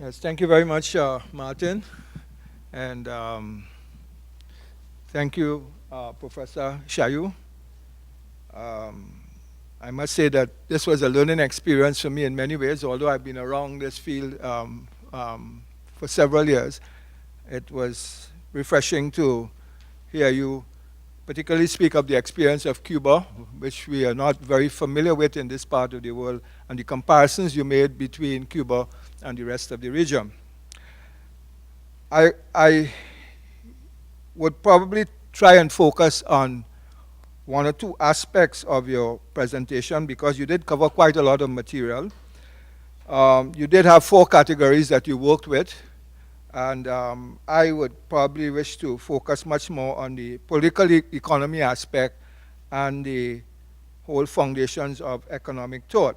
Yes, thank you very much, Martin. And thank you, Professor Shayu. Um, I must say that this was a learning experience for me in many ways, although I've been around this field for several years. It was refreshing to hear you particularly speak of the experience of Cuba, which we are not very familiar with in this part of the world, and the comparisons you made between Cuba and the rest of the region. I would probably try and focus on one or two aspects of your presentation because you did cover quite a lot of material. You did have 4 categories that you worked with, and I would probably wish to focus much more on the political economy aspect and the whole foundations of economic thought.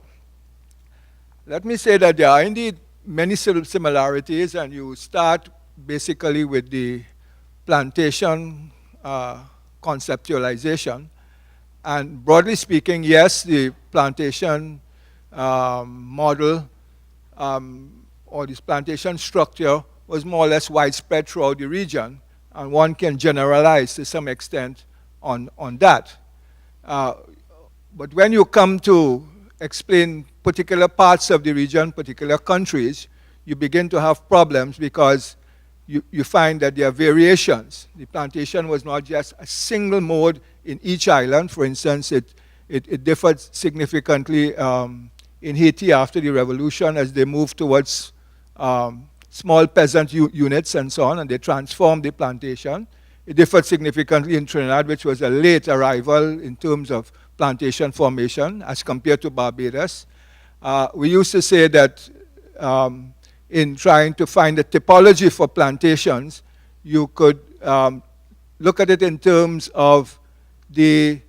Let me say that there are indeed many similarities, and you start basically with the plantation conceptualization. And broadly speaking, yes, the plantation model or this plantation structure was more or less widespread throughout the region, and one can generalize to some extent on that. But when you come to explain particular parts of the region, particular countries, you begin to have problems because you find that there are variations. The plantation was not just a single mode in each island. For instance, it differed significantly in Haiti after the revolution as they moved towards small peasant units and so on, and they transformed the plantation. It differed significantly in Trinidad, which was a late arrival in terms of plantation formation as compared to Barbados. We used to say that in trying to find a typology for plantations, you could look at it in terms of the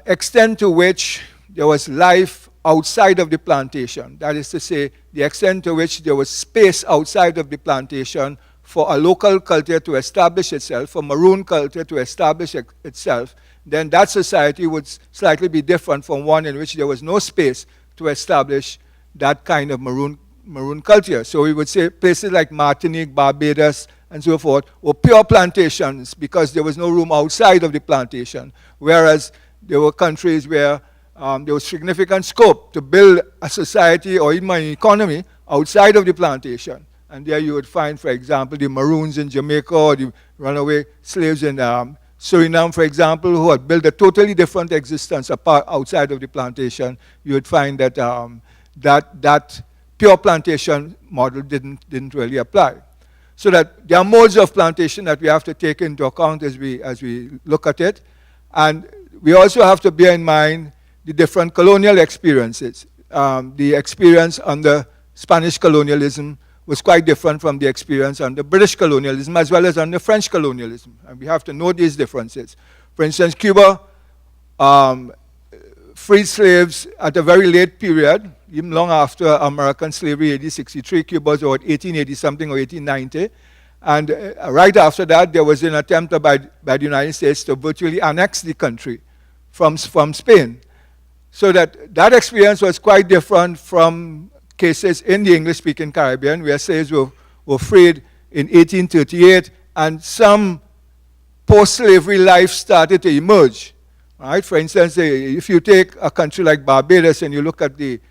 extent to which there was life outside of the plantation. That is to say, the extent to which there was space outside of the plantation for a local culture to establish itself, for maroon culture to establish itself, then that society would slightly be different from one in which there was no space to establish that kind of maroon culture. So we would say places like Martinique, Barbados, and so forth were pure plantations because there was no room outside of the plantation, whereas there were countries where there was significant scope to build a society or even an economy outside of the plantation. And there you would find, for example, the Maroons in Jamaica or the runaway slaves in Suriname, for example, who had built a totally different existence apart outside of the plantation. You would find that that pure plantation model didn't really apply. So that there are modes of plantation that we have to take into account as we look at it. And we also have to bear in mind the different colonial experiences. The experience under Spanish colonialism was quite different from the experience under British colonialism as well as under French colonialism. And we have to know these differences. For instance, Cuba freed slaves at a very late period, even long after American slavery, 1863. Cuba was about 1880-something or 1890. And right after that, there was an attempt by the United States to virtually annex the country from Spain. So that experience was quite different from cases in the English-speaking Caribbean where slaves were freed in 1838 and some post-slavery life started to emerge. Right? For instance, if you take a country like Barbados and you look at the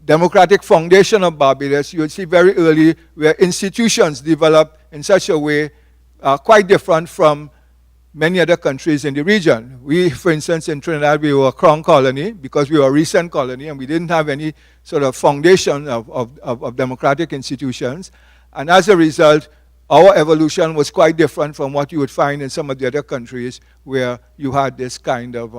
democratic foundation of Barbados, you will see very early where institutions developed in such a way quite different from many other countries in the region. We, for instance, in Trinidad, we were a crown colony because we were a recent colony and we didn't have any sort of foundation of democratic institutions. And as a result, our evolution was quite different from what you would find in some of the other countries where you had this kind of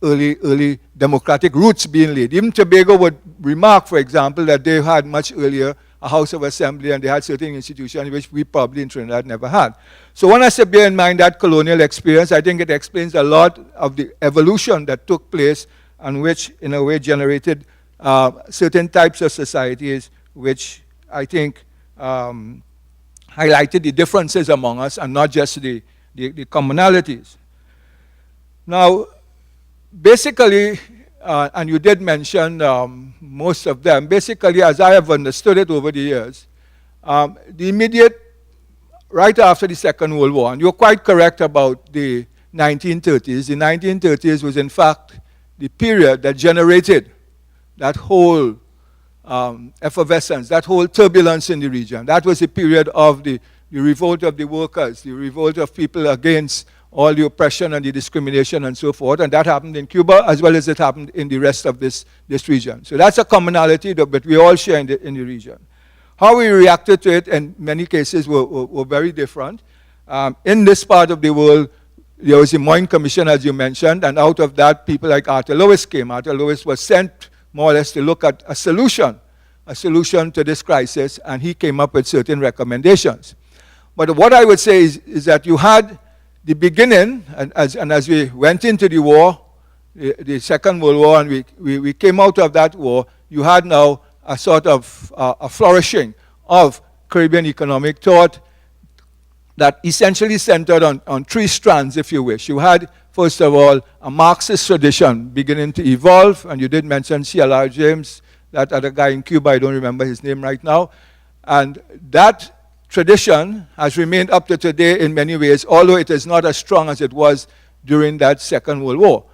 early democratic roots being laid. Even Tobago would remark, for example, that they had much earlier a House of Assembly and they had certain institutions which we probably in Trinidad never had. So when I say bear in mind that colonial experience, I think it explains a lot of the evolution that took place and which in a way generated certain types of societies which I think highlighted the differences among us and not just the commonalities. Now, basically, and you did mention most of them. Basically, as I have understood it over the years, the immediate, right after the Second World War, and you're quite correct about the 1930s. The 1930s was in fact the period that generated that whole effervescence, that whole turbulence in the region. That was the period of the revolt of the workers, the revolt of people against all the oppression and the discrimination and so forth. And that happened in Cuba as well as it happened in the rest of this region. So that's a commonality that we all share in the region. How we reacted to it in many cases were very different. In this part of the world, there was the Moyne Commission, as you mentioned, and out of that, people like Arthur Lewis came. Arthur Lewis was sent more or less to look at a solution to this crisis, and he came up with certain recommendations. But what I would say is that you had the beginning, and as we went into the war, the Second World War, and we came out of that war, you had now a sort of a flourishing of Caribbean economic thought that essentially centered on three strands, if you wish. You had, first of all, a Marxist tradition beginning to evolve, and you did mention C.L.R. James, that other guy in Cuba, I don't remember his name right now, and that tradition has remained up to today in many ways, although it is not as strong as it was during that Second World War.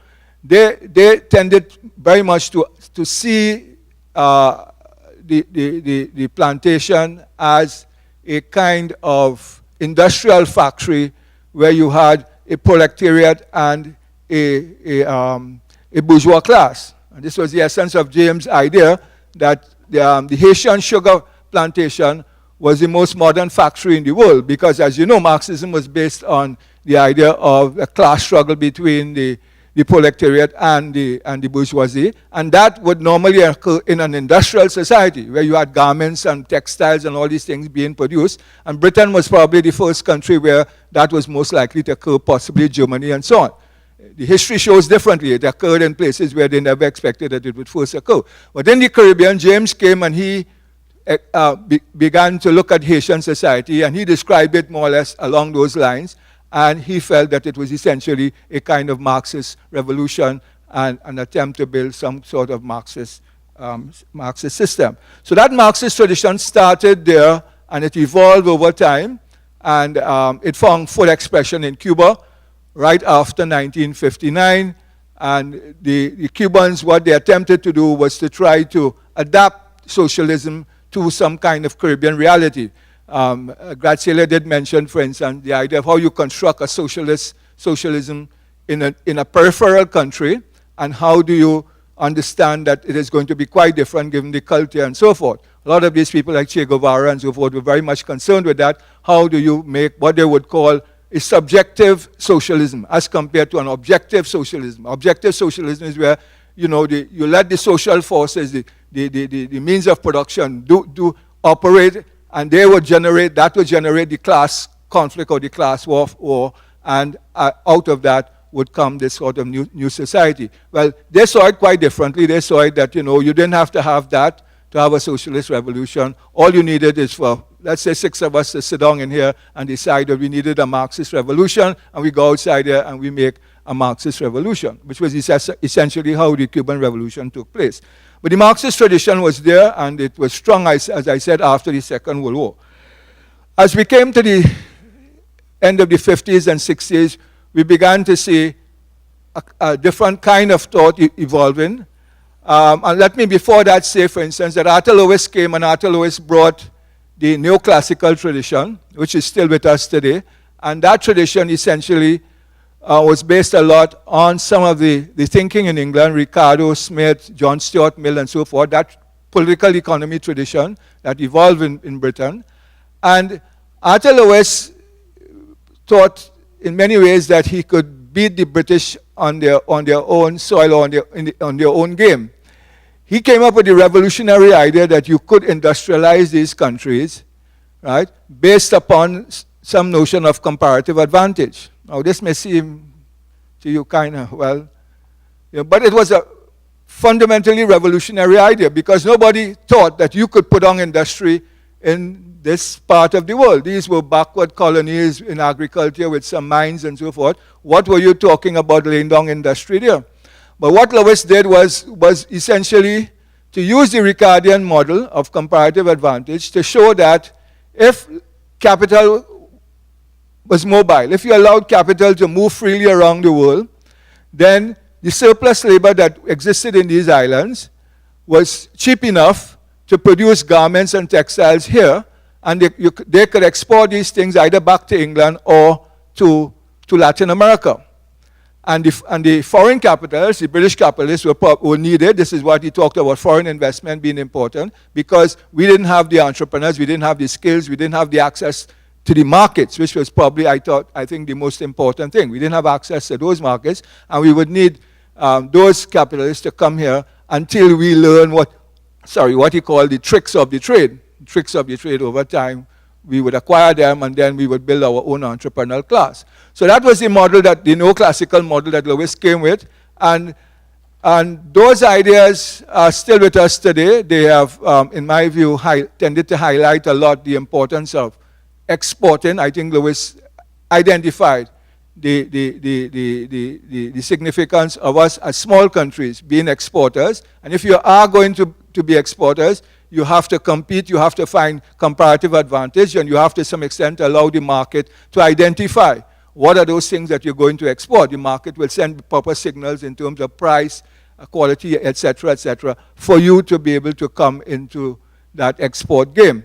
They tended very much to see the plantation as a kind of industrial factory where you had a proletariat and a bourgeois class. And this was the essence of James' idea that the Haitian sugar plantation was the most modern factory in the world because, as you know, Marxism was based on the idea of a class struggle between the proletariat and the bourgeoisie, and that would normally occur in an industrial society where you had garments and textiles and all these things being produced, and Britain was probably the first country where that was most likely to occur, possibly Germany and so on. The history shows differently. It occurred in places where they never expected that it would first occur. But in the Caribbean, James came and he began to look at Haitian society, and he described it more or less along those lines, and he felt that it was essentially a kind of Marxist revolution and an attempt to build some sort of Marxist system. So that Marxist tradition started there, and it evolved over time, and it found full expression in Cuba right after 1959, and the Cubans, what they attempted to do was to try to adapt socialism to some kind of Caribbean reality. Graciela did mention, for instance, the idea of how you construct a socialism in a peripheral country, and how do you understand that it is going to be quite different given the culture and so forth. A lot of these people like Che Guevara and so forth were very much concerned with that. How do you make what they would call a subjective socialism as compared to an objective socialism? Objective socialism is where you let the social forces, the means of production do operate, and that would generate the class conflict or the class war, and out of that would come this sort of new society. Well, they saw it quite differently. They saw it that, you didn't have to have that to have a socialist revolution. All you needed is for, let's say, 6 of us to sit down in here and decide that we needed a Marxist revolution, and we go outside there and we make a Marxist revolution, which was essentially how the Cuban Revolution took place. But the Marxist tradition was there, and it was strong, as I said, after the Second World War. As we came to the end of the 50s and 60s, we began to see a different kind of thought evolving. And let me, before that, say, for instance, that Arthur Lewis came, and Arthur Lewis brought the neoclassical tradition, which is still with us today. And that tradition essentially was based a lot on some of the thinking in England, Ricardo, Smith, John Stuart Mill, and so forth, that political economy tradition that evolved in Britain. And Arthur Lewis thought in many ways that he could beat the British on their own soil or on their own game. He came up with the revolutionary idea that you could industrialize these countries, right, based upon some notion of comparative advantage. Now, this may seem to you kind of, but it was a fundamentally revolutionary idea because nobody thought that you could put on industry in this part of the world. These were backward colonies in agriculture with some mines and so forth. What were you talking about laying down industry there? But what Lewis did was essentially to use the Ricardian model of comparative advantage to show that if capital was mobile, if you allowed capital to move freely around the world, then the surplus labor that existed in these islands was cheap enough to produce garments and textiles here, and they could export these things either back to England or to Latin America. And the foreign capitalists, the British capitalists, were needed. This is what he talked about, foreign investment being important, because we didn't have the entrepreneurs, we didn't have the skills, we didn't have the access to the markets, which was probably, I think, the most important thing. We didn't have access to those markets, and we would need those capitalists to come here until we learn what he called the tricks of the trade. Tricks of the trade over time. We would acquire them, and then we would build our own entrepreneurial class. So that was the model, the neoclassical model that Lewis came with, and those ideas are still with us today. They have, in my view, tended to highlight a lot the importance of exporting. I think Lewis identified the significance of us as small countries being exporters, and if you are going to be exporters, you have to compete, you have to find comparative advantage, and you have to some extent allow the market to identify what are those things that you're going to export. The market will send proper signals in terms of price, quality, etc., for you to be able to come into that export game.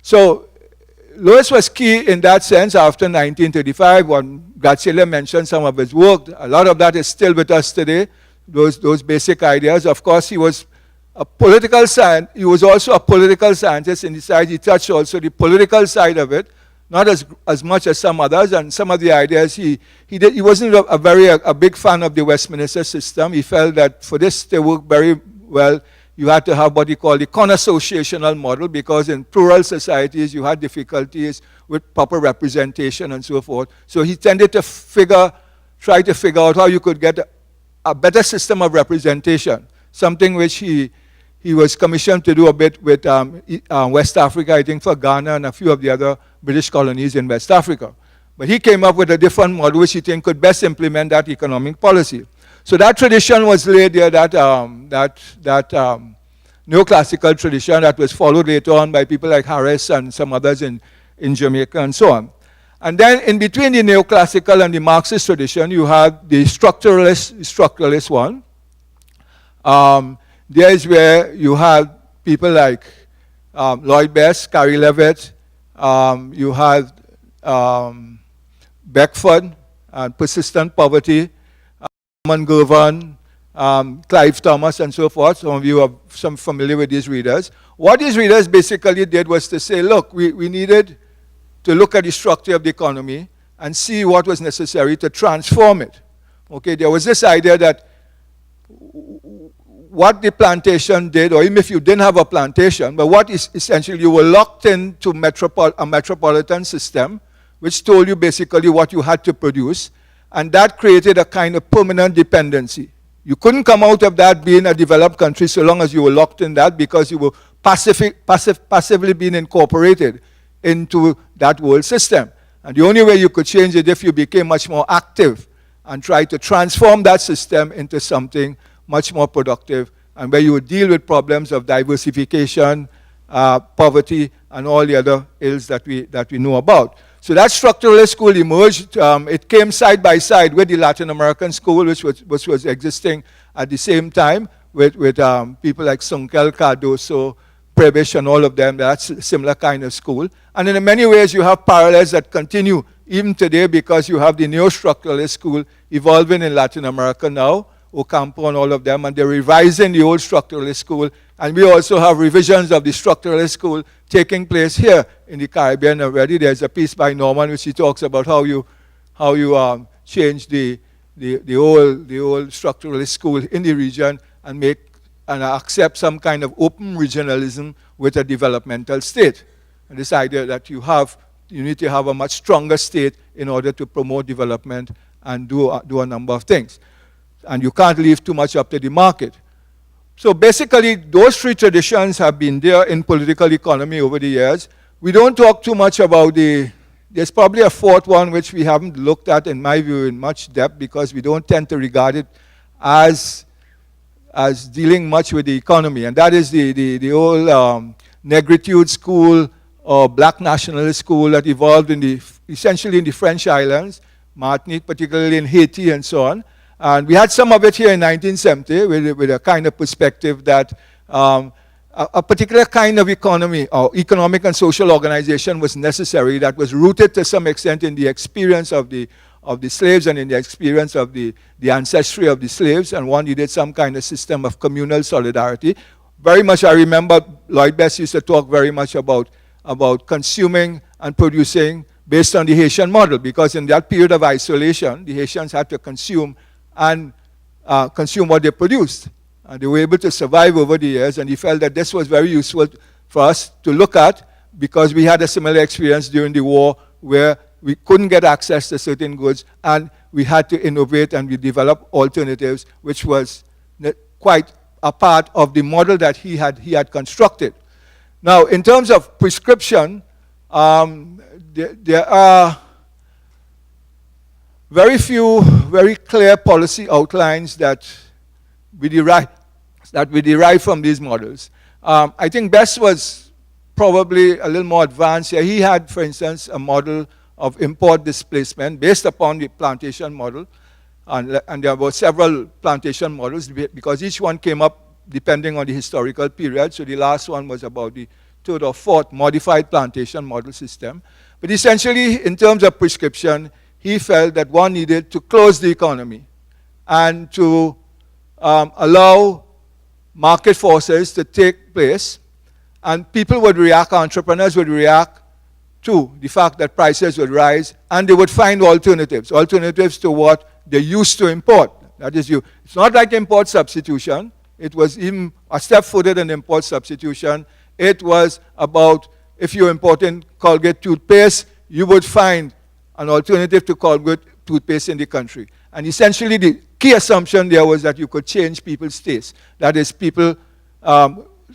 So Lewis was key in that sense after 1935, when Graziella mentioned some of his work. A lot of that is still with us today, those basic ideas. Of course, he was a political scientist. He was also a political scientist in the side. He touched also the political side of it, not as much as some others. And some of the ideas he wasn't a big fan of the Westminster system. He felt that for this to work very well, you had to have what he called the con-associational model, because in plural societies you had difficulties with proper representation and so forth. So he tended to try to figure out how you could get a better system of representation, something which he was commissioned to do a bit with West Africa, I think for Ghana and a few of the other British colonies in West Africa. But he came up with a different model which he think could best implement that economic policy. So that tradition was laid there, that neoclassical tradition that was followed later on by people like Harris and some others in Jamaica and so on. And then in between the neoclassical and the Marxist tradition, you have the structuralist one. There is where you have people like Lloyd Best, Carrie Levitt, you have Beckford, persistent poverty, Norman Gervan, Clive Thomas, and so forth. Some of you are familiar with these readers. What these readers basically did was to say, look, we needed to look at the structure of the economy and see what was necessary to transform it. Okay, there was this idea that what the plantation did, or even if you didn't have a plantation, but what is essentially you were locked into a metropolitan system, which told you basically what you had to produce, and that created a kind of permanent dependency. You couldn't come out of that being a developed country so long as you were locked in that, because you were passively being incorporated into that world system. And the only way you could change it if you became much more active and tried to transform that system into something much more productive, and where you would deal with problems of diversification, poverty, and all the other ills that we know about. So that structuralist school emerged. It came side by side with the Latin American school, which was existing at the same time, with people like Sunkel, Cardoso, Prebisch, and all of them. That's a similar kind of school. And in many ways, you have parallels that continue even today, because you have the neo-structuralist school evolving in Latin America now, Ocampo and all of them, and they're revising the old structuralist school. And we also have revisions of the structuralist school taking place here in the Caribbean already. There's a piece by Norman which he talks about how you change the old structuralist school in the region and accept some kind of open regionalism with a developmental state. And this idea that you need to have a much stronger state in order to promote development and do a number of things. And you can't leave too much up to the market. So basically, those three traditions have been there in political economy over the years. We don't talk too much about there's probably a fourth one which we haven't looked at, in my view, in much depth, because we don't tend to regard it as as dealing much with the economy, and that is the old negritude school or black nationalist school that evolved essentially in the French islands, Martinique, particularly in Haiti and so on. And we had some of it here in 1970 with a kind of perspective that a particular kind of economy or economic and social organization was necessary that was rooted to some extent in the experience of the slaves and in the experience of the ancestry of the slaves, and one needed some kind of system of communal solidarity. Very much I remember Lloyd Best used to talk very much about consuming and producing based on the Haitian model, because in that period of isolation, the Haitians had to consume and consume what they produced. And they were able to survive over the years, and he felt that this was very useful for us to look at because we had a similar experience during the war where we couldn't get access to certain goods and we had to innovate and we developed alternatives, which was quite a part of the model that he had constructed. Now, in terms of prescription, there are very few very clear policy outlines that we derive from these models. I think Best was probably a little more advanced here. He had, for instance, a model of import displacement based upon the plantation model, and there were several plantation models because each one came up depending on the historical period. So the last one was about the third or fourth modified plantation model system. But essentially, in terms of prescription, he felt that one needed to close the economy and to allow market forces to take place, and people would react, entrepreneurs would react to the fact that prices would rise, and they would find alternatives to what they used to import. That is, it's not like import substitution. It was even a step further than import substitution. It was about if you're importing Colgate toothpaste, you would find an alternative to Colgate toothpaste in the country. And essentially, the key assumption there was that you could change people's taste. That is,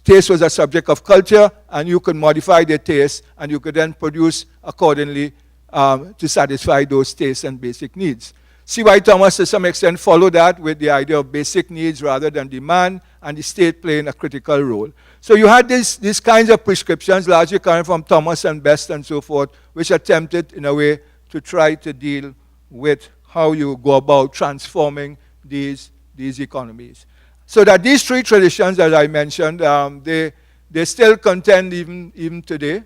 taste was a subject of culture, and you could modify their taste, and you could then produce accordingly to satisfy those tastes and basic needs. C.Y. Thomas, to some extent, followed that with the idea of basic needs rather than demand, and the state playing a critical role. So you had these kinds of prescriptions, largely coming from Thomas and Best and so forth, which attempted, in a way, to try to deal with how you go about transforming these economies. So that these three traditions, as I mentioned, they still contend even today.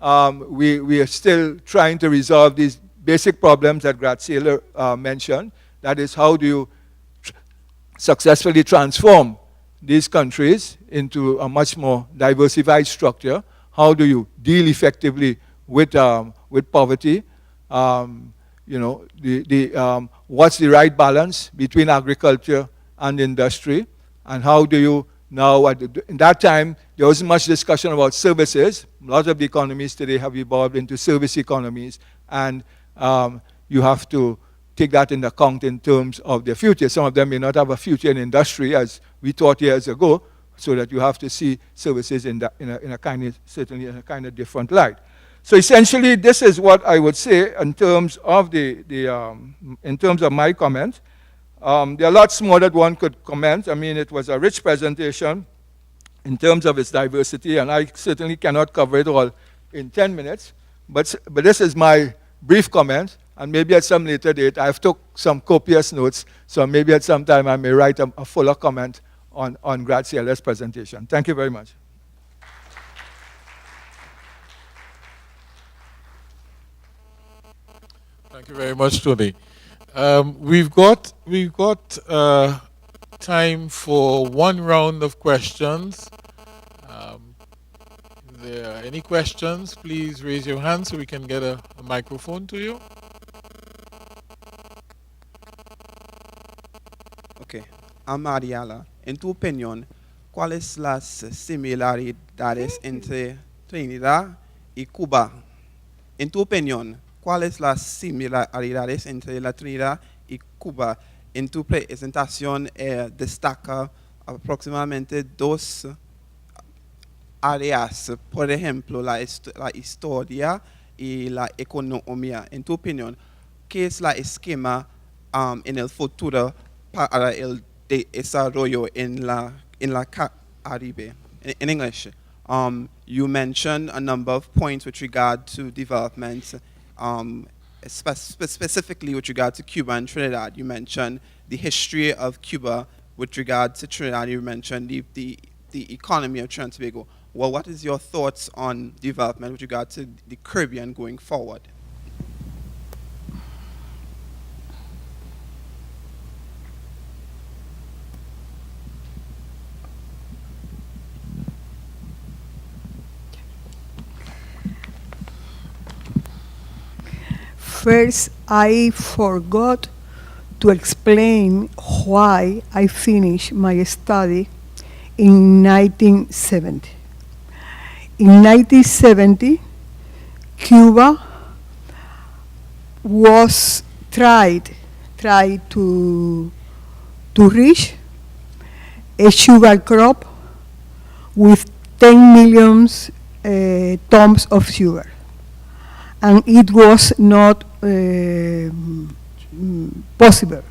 We are still trying to resolve these basic problems that Graziella mentioned. That is, how do you successfully transform these countries into a much more diversified structure? How do you deal effectively with poverty? What's the right balance between agriculture and industry? And how do you now, in that time, there wasn't much discussion about services. A lot of the economies today have evolved into service economies, and you have to take that into account in terms of their future. Some of them may not have a future in industry, as we thought years ago, so that you have to see services in a kind of different light. So essentially, this is what I would say in terms of in terms of my comment. There are lots more that one could comment. I mean, it was a rich presentation in terms of its diversity, and I certainly cannot cover it all in 10 minutes. But this is my brief comment, and maybe at some later date, I've took some copious notes, so maybe at some time I may write a fuller comment on Graziella's presentation. Thank you very much. Thank you very much, Tony. We've got time for one round of questions. If there are any questions, please raise your hand so we can get a microphone to you. Okay, Amariala, en tu opinión, ¿cuáles las similaridades entre Trinidad y Cuba? En tu opinión, ¿cuáles las similaridades entre la Trinidad y Cuba? En tu presentación destaca aproximadamente dos áreas, por ejemplo, la historia y la economía. En tu opinión, ¿qué es el esquema en el futuro para el de desarrollo en la Caribe. In English, you mentioned a number of points with regard to development, specifically with regard to Cuba and Trinidad. You mentioned the history of Cuba with regard to Trinidad. You mentioned the economy of Trinidad and Tobago. Well, what is your thoughts on development with regard to the Caribbean going forward? First, I forgot to explain why I finished my study in 1970. In 1970, Cuba was tried to reach a sugar crop with 10 million tons of sugar, and it was not possible.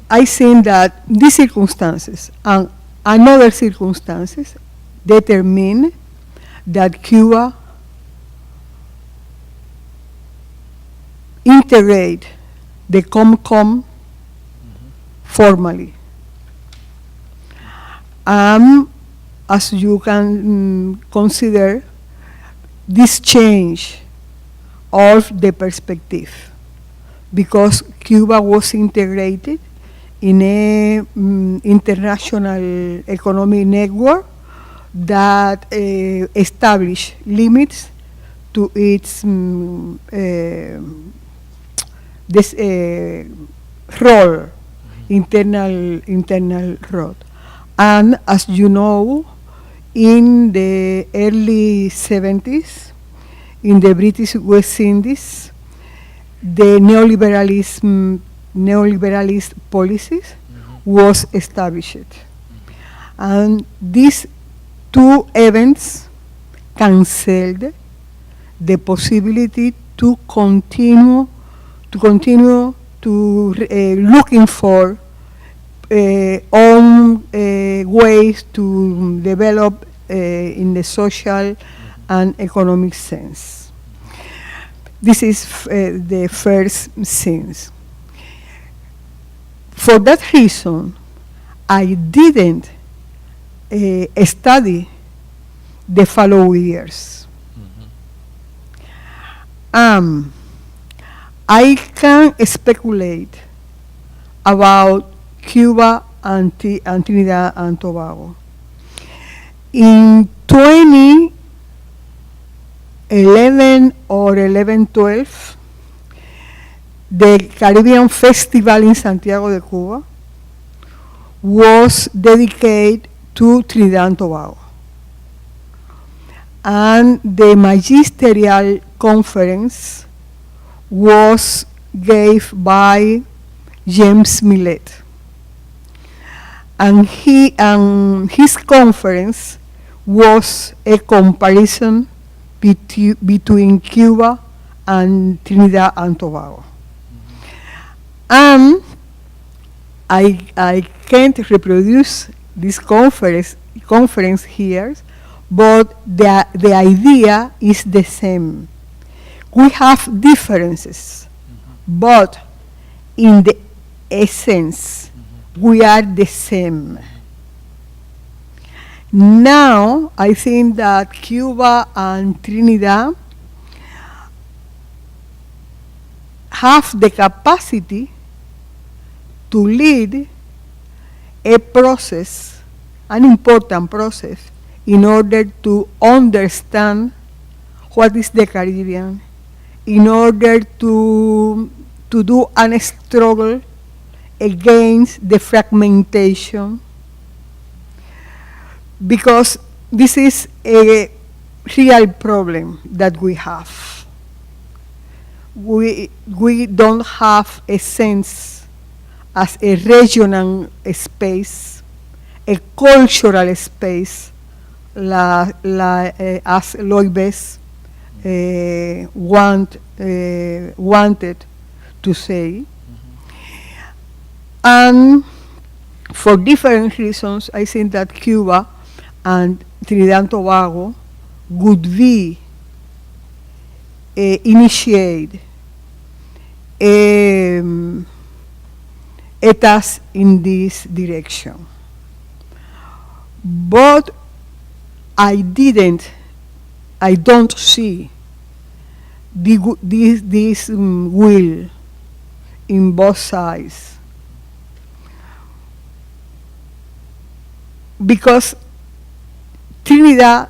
I think that these circumstances and other circumstances determine that Cuba integrate the COMCOM formally. As you can consider, this change of the perspective, because Cuba was integrated in a international economic network that established limits to its role, internal role. And as you know, in the early 70s, in the British West Indies, the neoliberalist policies was established. And these two events canceled the possibility to continue looking for own ways to develop in the social and economic sense. This is the first sense. For that reason, I didn't study the following years. I can speculate about Cuba and Trinidad and Tobago. In 2011 or 11-12, the Caribbean Festival in Santiago de Cuba was dedicated to Trinidad and Tobago. And the magisterial conference was gave by James Millet. And his conference was a comparison between Cuba and Trinidad and Tobago. And I can't reproduce this conference here, but the idea is the same. We have differences, but in the essence, we are the same. Now, I think that Cuba and Trinidad have the capacity to lead a process, an important process, in order to understand what is the Caribbean, in order to do a struggle against the fragmentation, because this is a real problem that we have. We don't have a sense as a regional space, a cultural space, as Loibes wanted to say, And for different reasons, I think that Cuba and Trinidad and Tobago would be initiate a task in this direction. But I don't see this will in both sides. Because Trinidad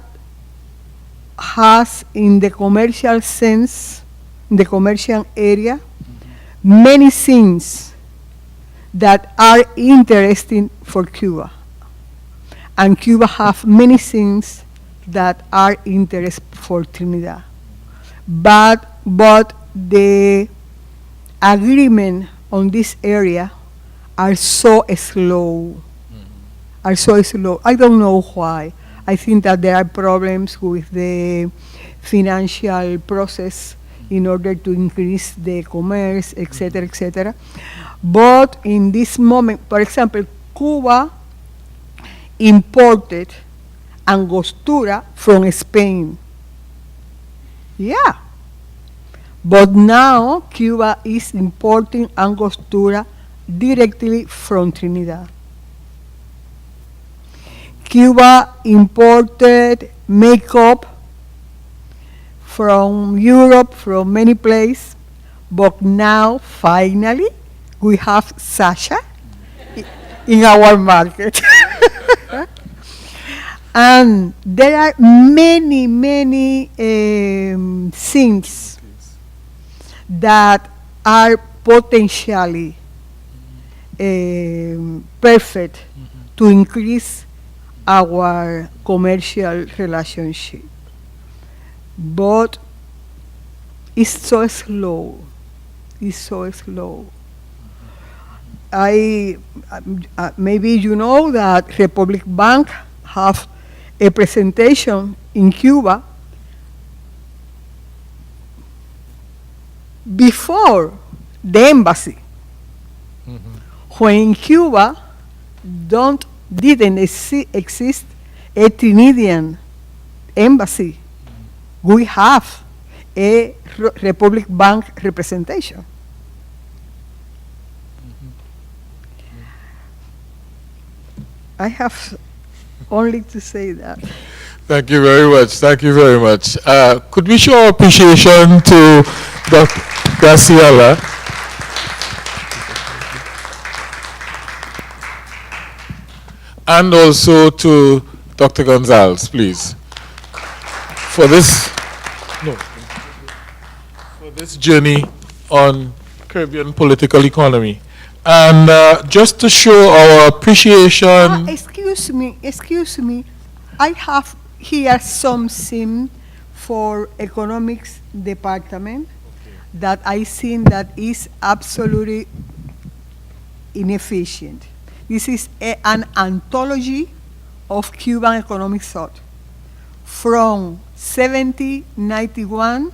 has, in the commercial sense, in the commercial area, many things that are interesting for Cuba. And Cuba have many things that are interest for Trinidad. But the agreement on this area are so slow. Are so slow. I don't know why. I think that there are problems with the financial process in order to increase the commerce, etc., etc. But in this moment, for example, Cuba imported angostura from Spain. Yeah. But now Cuba is importing angostura directly from Trinidad. Cuba imported makeup from Europe, from many places, but now finally we have Sasha in our market. And there are many things that are potentially perfect to increase our commercial relationship. But it's so slow. It's so slow. Maybe you know that Republic Bank have a presentation in Cuba before the embassy. When in Cuba didn't exist a Trinidadian embassy, we have a Republic Bank representation. I have only to say that. Thank you very much. Thank you very much. Could we show our appreciation to Dr. Graciela? And also to Dr. Gonzalez, please, for this journey on Caribbean political economy. And just to show our appreciation. Excuse me. I have here something for economics department that I think that is absolutely inefficient. This is an anthology of Cuban economic thought from 1791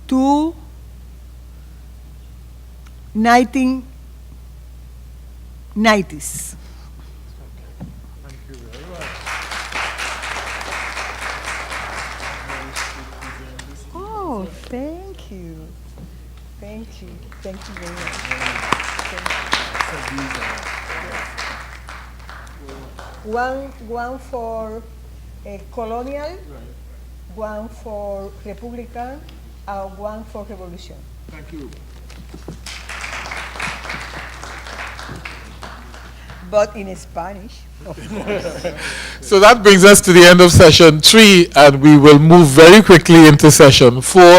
to 1990s. Thank you very much. Oh, thank you. Thank you. Thank you very much. One for colonial, one for Republican, and one for revolution. Thank you. But in Spanish. So that brings us to the end of session 3, and we will move very quickly into session 4.